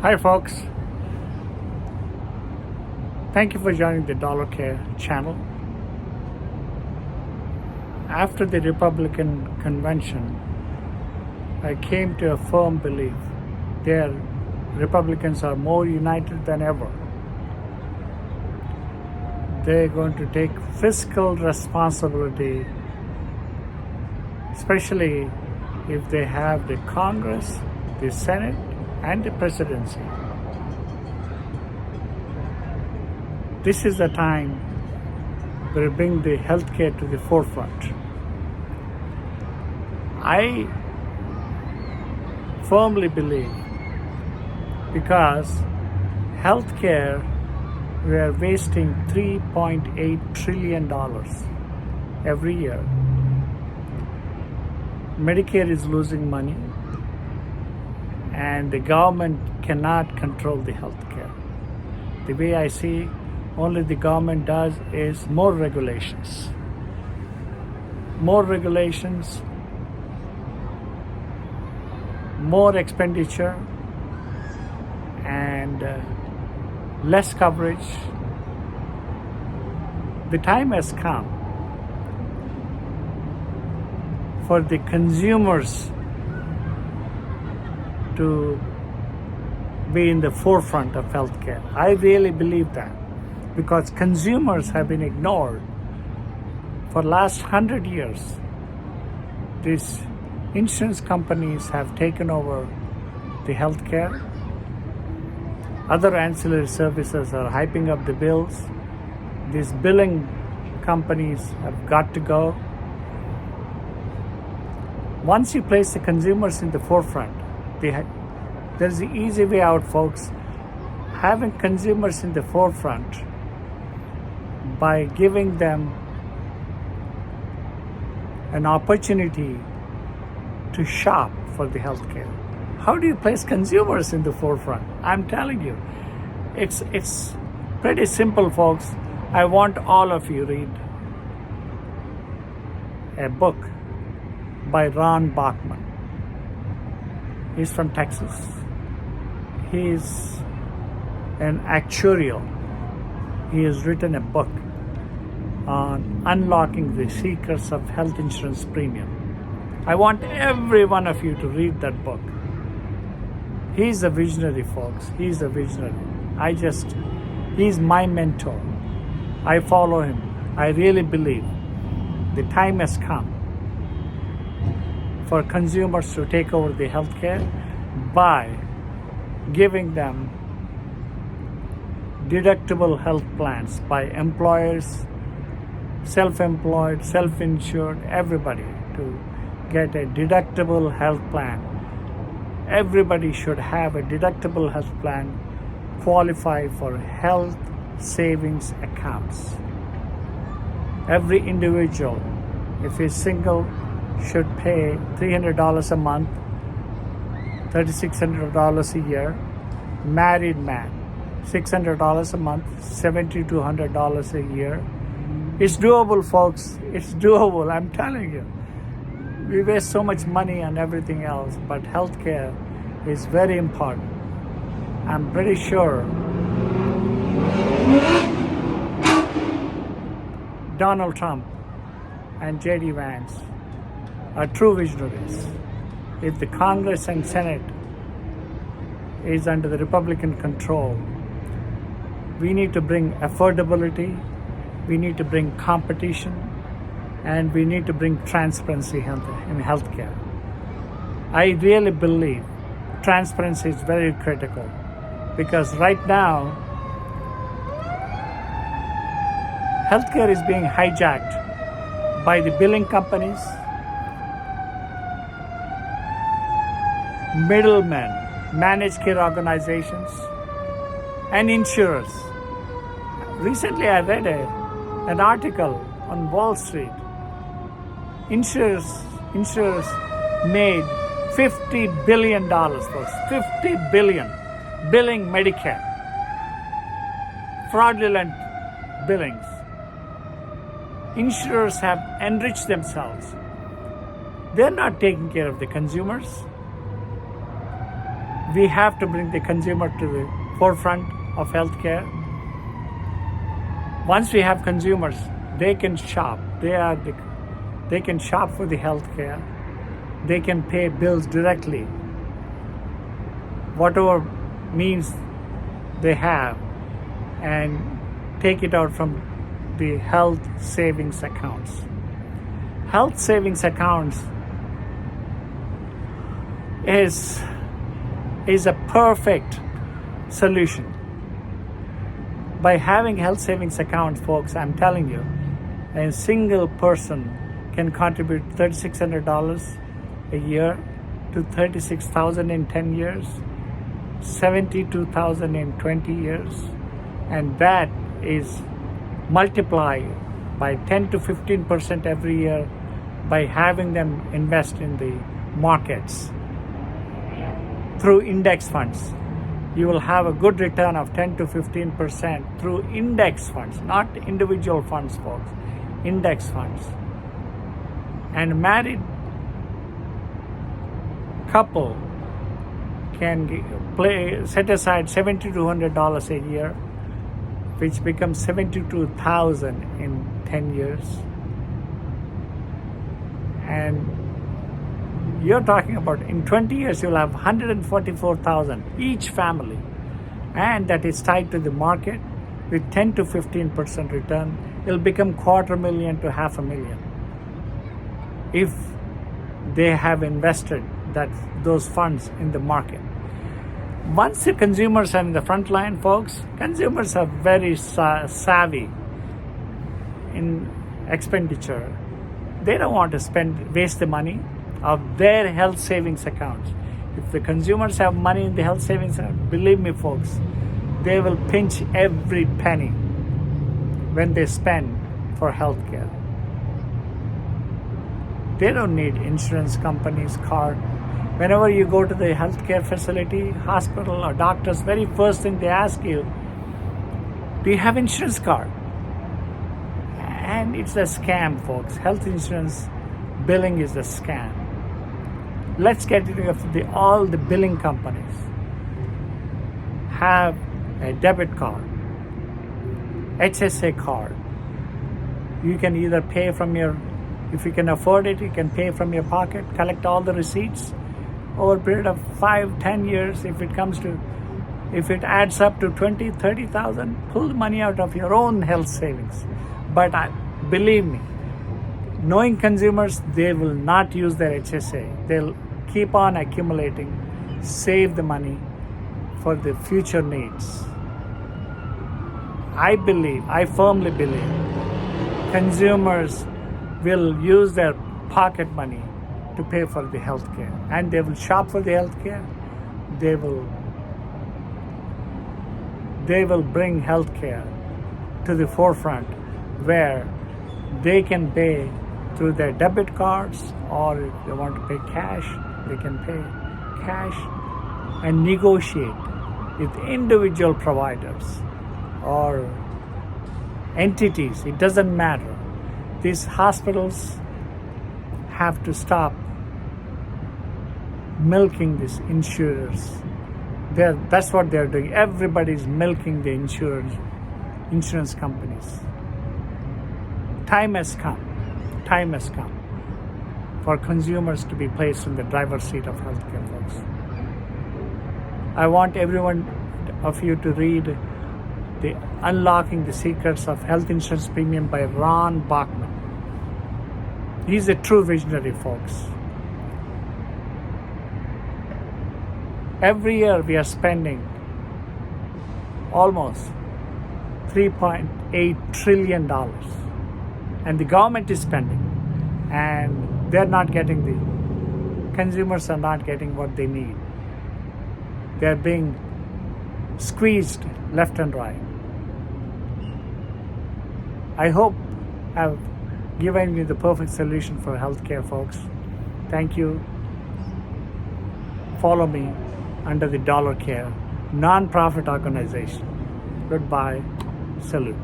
Hi folks, thank you for joining the Dollar Care channel. After the Republican convention, I came to a firm belief that Republicans are more united than ever. They're going to take fiscal responsibility, especially if they have the Congress, the Senate, and the presidency. This is the time we bring the healthcare to the forefront. I firmly believe because healthcare, we are wasting $3.8 trillion every year. Medicare is losing money, and the government cannot control the healthcare. The way I see, only the government does is more regulations. More regulations, more expenditure, and less coverage. The time has come for the consumers to be in the forefront of healthcare. I really believe that because consumers have been ignored for the last 100 years. These insurance companies have taken over the healthcare. Other ancillary services are hyping up the bills. These billing companies have got to go. Once you place the consumers in the forefront, there's the easy way out, folks. Having consumers in the forefront by giving them an opportunity to shop for the healthcare. How do you place consumers in the forefront? I'm telling you, it's pretty simple, folks. I want all of you read a book by Ron Bachman. He's from Texas. He's an actuarial. He has written a book on unlocking the secrets of health insurance premium. I want every one of you to read that book. He's a visionary, folks. He's a visionary. He's my mentor. I follow him. I really believe the time has come for consumers to take over the healthcare by giving them deductible health plans by employers, self-employed, self-insured, everybody to get a deductible health plan. Everybody should have a deductible health plan, qualify for health savings accounts. Every individual, if he's single, should pay $300 a month, $3,600 a year. Married man, $600 a month, $7,200 a year. It's doable, folks. It's doable, I'm telling you. We waste so much money on everything else, but healthcare is very important. I'm pretty sure Donald Trump and J.D. Vance are true visionaries. If the Congress and Senate is under the Republican control, we need to bring affordability, we need to bring competition, and we need to bring transparency in healthcare. I really believe transparency is very critical because right now, healthcare is being hijacked by the billing companies, middlemen, managed care organizations, and insurers. Recently, I read an article on Wall Street. Insurers made $50 billion, folks, $50 billion billing Medicare, fraudulent billings. Insurers have enriched themselves. They're not taking care of the consumers. We have to bring the consumer to the forefront of healthcare. Once we have consumers, they can shop. They can shop for the healthcare. They can pay bills directly, whatever means they have, and take it out from the health savings accounts. Health savings accounts is a perfect solution. By having health savings accounts, folks, I'm telling you, a single person can contribute $3,600 a year to $36,000 in 10 years, $72,000 in 20 years, and that is multiplied by 10 to 15% every year by having them invest in the markets through index funds. You will have a good return of 10 to 15% through index funds, not individual funds, folks, index funds. And a married couple can set aside $7,200 a year, which becomes $72,000 in 10 years. And you're talking about in 20 years you'll have $144,000 each family, and that is tied to the market with 10 to 15% return. It'll become $250,000 to $500,000 if they have invested those funds in the market. Once the consumers are in the front line, folks, consumers are very savvy in expenditure. They don't want to waste the money of their health savings accounts. If the consumers have money in the health savings account, believe me, folks, they will pinch every penny when they spend for healthcare. They don't need insurance companies' card. Whenever you go to the healthcare facility, hospital, or doctors, very first thing they ask you, do you have insurance card? And it's a scam, folks. Health insurance billing is a scam. Let's get rid of all the billing companies. Have a debit card, HSA card. You can either pay from if you can afford it, you can pay from your pocket, collect all the receipts over a period of 5-10 years. If it adds up to $20,000, $30,000, pull the money out of your own health savings. But believe me, knowing consumers, they will not use their HSA. They'll keep on accumulating, save the money for the future needs. I firmly believe consumers will use their pocket money to pay for the healthcare, and they will shop for the healthcare. They will bring healthcare to the forefront where they can pay through their debit cards, or if they want to pay cash, they can pay cash and negotiate with individual providers or entities. It doesn't matter. These hospitals have to stop milking these insurers. That's what they're doing. Everybody's milking the insurance companies. Time has come for consumers to be placed in the driver's seat of healthcare, folks. I want everyone of you to read the Unlocking the Secrets of Health Insurance Premium by Ron Bachman. He's a true visionary, folks. Every year we are spending almost $3.8 trillion, and the government is spending, and consumers are not getting what they need. They're being squeezed left and right. I hope I've given you the perfect solution for healthcare, folks. Thank you. Follow me under the Dollar Care non-profit organization. Goodbye. Salute.